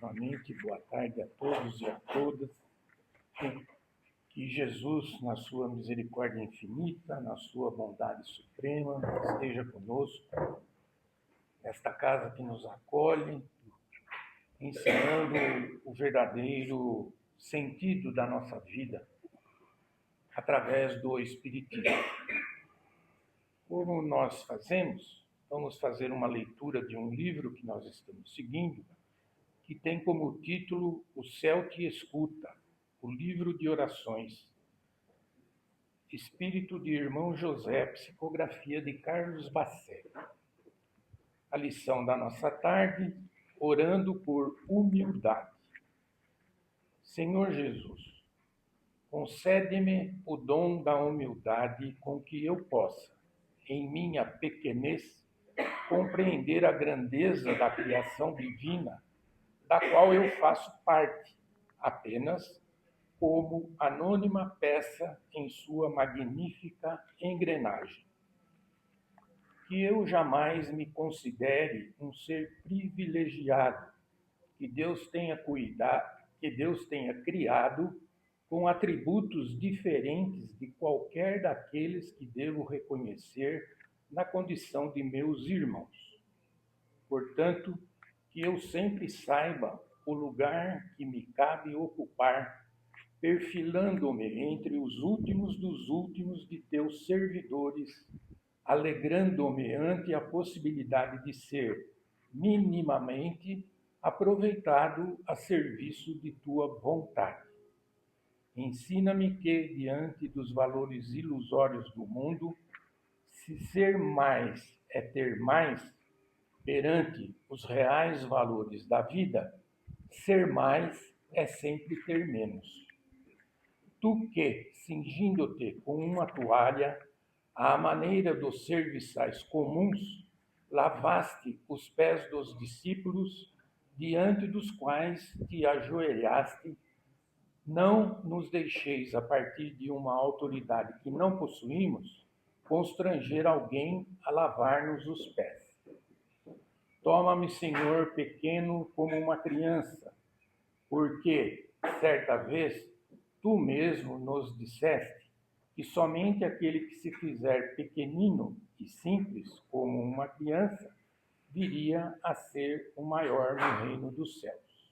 novamente. Boa tarde a todos e a todas. Que Jesus, na sua misericórdia infinita, na sua bondade suprema, esteja conosco. Esta casa que nos acolhe, ensinando o verdadeiro sentido da nossa vida através do Espiritismo. Como nós fazemos, vamos fazer uma leitura de um livro que nós estamos seguindo, que tem como título O Céu Te Escuta, o livro de orações. Espírito de Irmão José, psicografia de Carlos Bacelli. A lição da nossa tarde, orando por humildade. Senhor Jesus, concede-me o dom da humildade com que eu possa, em minha pequenez, compreender a grandeza da criação divina, da qual eu faço parte, apenas como anônima peça em sua magnífica engrenagem. Que eu jamais me considere um ser privilegiado, que Deus tenha criado com atributos diferentes de qualquer daqueles que devo reconhecer na condição de meus irmãos. Portanto, que eu sempre saiba o lugar que me cabe ocupar, perfilando-me entre os últimos dos últimos de teus servidores, alegrando-me ante a possibilidade de ser minimamente aproveitado a serviço de tua vontade. Ensina-me que, diante dos valores ilusórios do mundo, se ser mais é ter mais, perante os reais valores da vida, ser mais é sempre ter menos. Tu que, cingindo-te com uma toalha, à maneira dos serviçais comuns, lavaste os pés dos discípulos, diante dos quais te ajoelhaste, não nos deixeis, a partir de uma autoridade que não possuímos, constranger alguém a lavar-nos os pés. Toma-me, Senhor, pequeno como uma criança, porque, certa vez, tu mesmo nos disseste que somente aquele que se fizer pequenino e simples como uma criança viria a ser o maior no reino dos céus.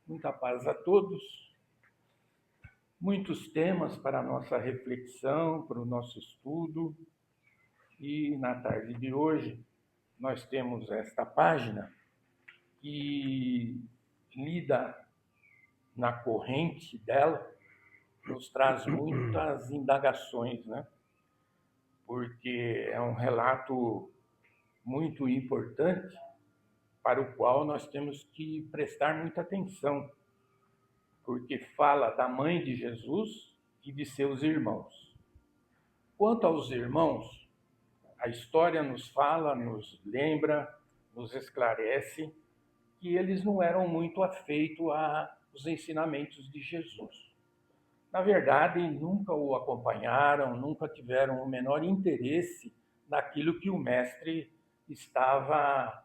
Muita paz a todos. Muitos temas para a nossa reflexão, para o nosso estudo. E na tarde de hoje nós temos esta página que lida na corrente dela, nos traz muitas indagações, né? Porque é um relato muito importante para o qual nós temos que prestar muita atenção, porque fala da mãe de Jesus e de seus irmãos. Quanto aos irmãos, a história nos fala, nos lembra, nos esclarece que eles não eram muito afeitos aos ensinamentos de Jesus. Na verdade, nunca o acompanharam, nunca tiveram o menor interesse naquilo que o mestre estava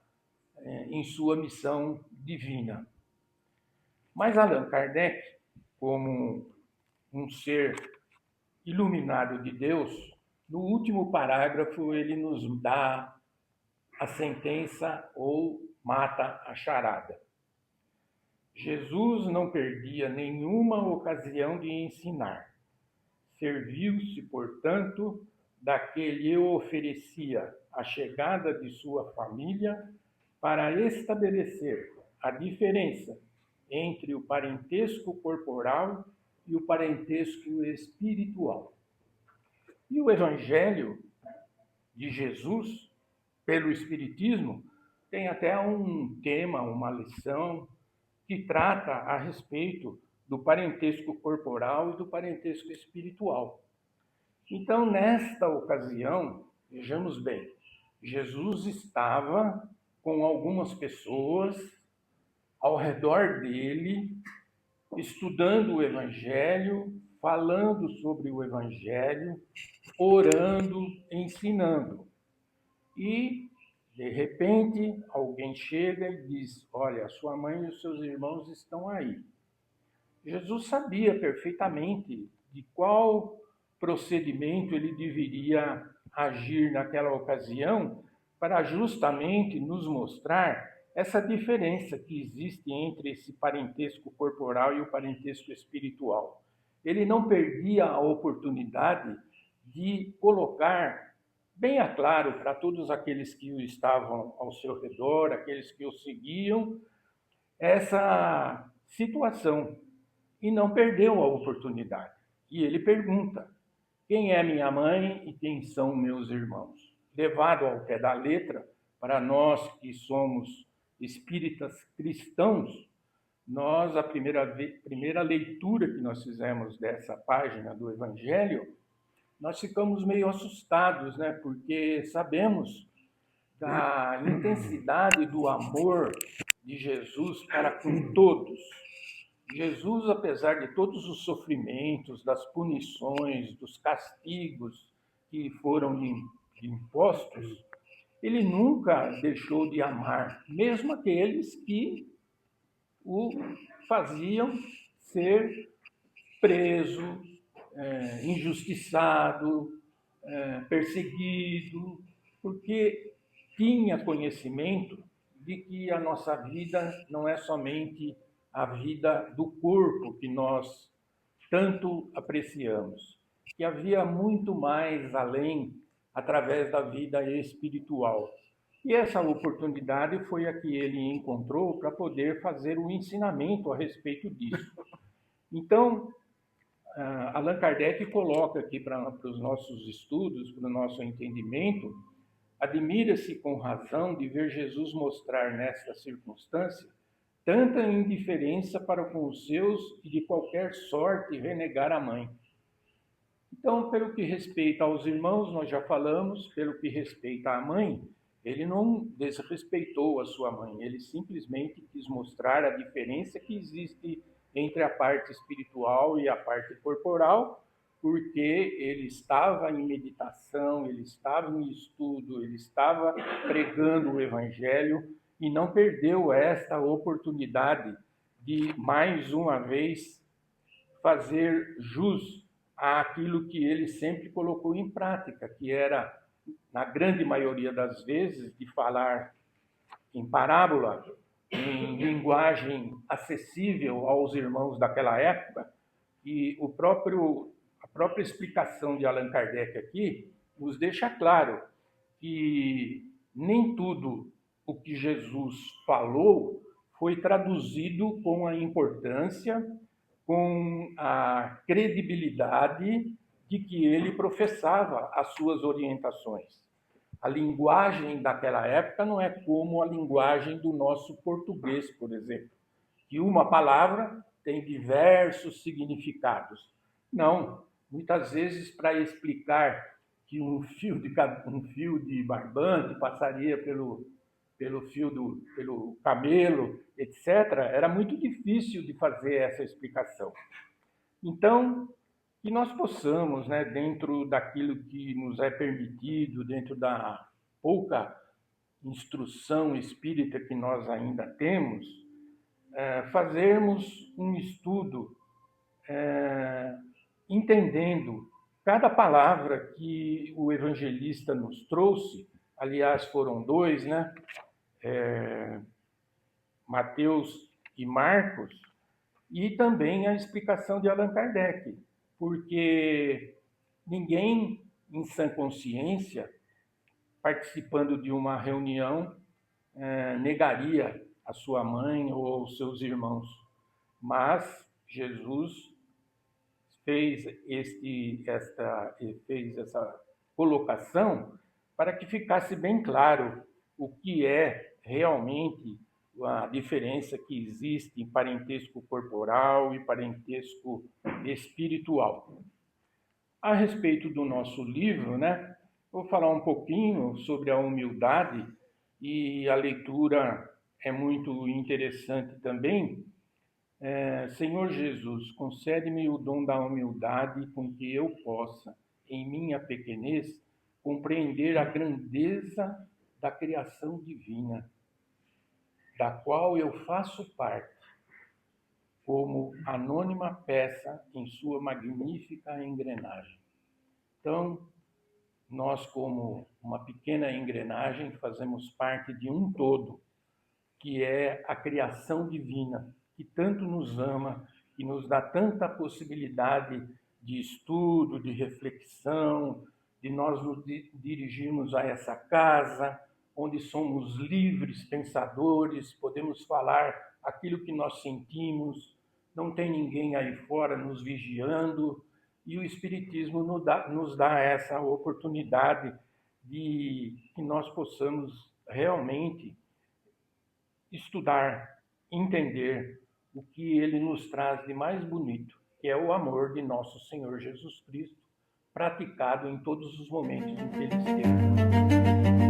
em sua missão divina. Mas Allan Kardec, como um ser iluminado de Deus, no último parágrafo ele nos dá a sentença ou mata a charada. Jesus não perdia nenhuma ocasião de ensinar. Serviu-se, portanto, daquele o oferecia a chegada de sua família para estabelecer a diferença entre o parentesco corporal e o parentesco espiritual. E o Evangelho de Jesus, pelo Espiritismo, tem até um tema, uma lição, que trata a respeito do parentesco corporal e do parentesco espiritual. Então, nesta ocasião, vejamos bem, Jesus estava com algumas pessoas ao redor dele, estudando o Evangelho, falando sobre o Evangelho, orando, ensinando. E De repente, alguém chega e diz: olha, sua mãe e os seus irmãos estão aí. Jesus sabia perfeitamente de qual procedimento ele deveria agir naquela ocasião para justamente nos mostrar essa diferença que existe entre esse parentesco corporal e o parentesco espiritual. Ele não perdia a oportunidade de colocar bem a claro para todos aqueles que o estavam ao seu redor, aqueles que o seguiam, essa situação e não perdeu a oportunidade. E ele pergunta: quem é minha mãe e quem são meus irmãos? Levado ao pé da letra, para nós que somos espíritas cristãos, nós, a primeira leitura que nós fizemos dessa página do Evangelho, nós ficamos meio assustados, né? Porque sabemos da intensidade do amor de Jesus para com todos. Jesus, apesar de todos os sofrimentos, das punições, dos castigos que foram impostos, ele nunca deixou de amar, mesmo aqueles que o faziam ser preso, injustiçado, perseguido, porque tinha conhecimento de que a nossa vida não é somente a vida do corpo que nós tanto apreciamos, que havia muito mais além através da vida espiritual. E essa oportunidade foi a que ele encontrou para poder fazer o ensinamento a respeito disso. Então, Allan Kardec coloca aqui para os nossos estudos, para o nosso entendimento: admira-se com razão de ver Jesus mostrar nesta circunstância tanta indiferença para com os seus e de qualquer sorte renegar a mãe. Então, pelo que respeita aos irmãos, nós já falamos, pelo que respeita à mãe, ele não desrespeitou a sua mãe, ele simplesmente quis mostrar a diferença que existe entre a parte espiritual e a parte corporal, porque ele estava em meditação, ele estava em estudo, ele estava pregando o Evangelho e não perdeu esta oportunidade de, mais uma vez, fazer jus àquilo que ele sempre colocou em prática, que era, na grande maioria das vezes, de falar em parábola, em linguagem acessível aos irmãos daquela época, e a própria explicação de Allan Kardec aqui nos deixa claro que nem tudo o que Jesus falou foi traduzido com a importância, com a credibilidade de que ele professava as suas orientações. A linguagem daquela época não é como a linguagem do nosso português, por exemplo, que uma palavra tem diversos significados. Não, muitas vezes para explicar que um fio de barbante passaria pelo camelo, etc., era muito difícil de fazer essa explicação. Então, que nós possamos, né, dentro daquilo que nos é permitido, dentro da pouca instrução espírita que nós ainda temos, fazermos um estudo entendendo cada palavra que o evangelista nos trouxe. Aliás, foram dois, né? Mateus e Marcos, e também a explicação de Allan Kardec, porque ninguém em sã consciência, participando de uma reunião, negaria a sua mãe ou os seus irmãos. Mas Jesus fez essa colocação para que ficasse bem claro o que é realmente a diferença que existe em parentesco corporal e parentesco espiritual. A respeito do nosso livro, né, vou falar um pouquinho sobre a humildade, e a leitura é muito interessante também. Senhor Jesus, concede-me o dom da humildade com que eu possa, em minha pequenez, compreender a grandeza da criação divina, da qual eu faço parte, como anônima peça em sua magnífica engrenagem. Então, nós, como uma pequena engrenagem, fazemos parte de um todo, que é a criação divina, que tanto nos ama, que nos dá tanta possibilidade de estudo, de reflexão, de nós nos dirigirmos a essa casa, onde somos livres pensadores, podemos falar aquilo que nós sentimos, não tem ninguém aí fora nos vigiando, e o Espiritismo nos dá essa oportunidade de que nós possamos realmente estudar, entender o que ele nos traz de mais bonito, que é o amor de nosso Senhor Jesus Cristo, praticado em todos os momentos em que ele esteve.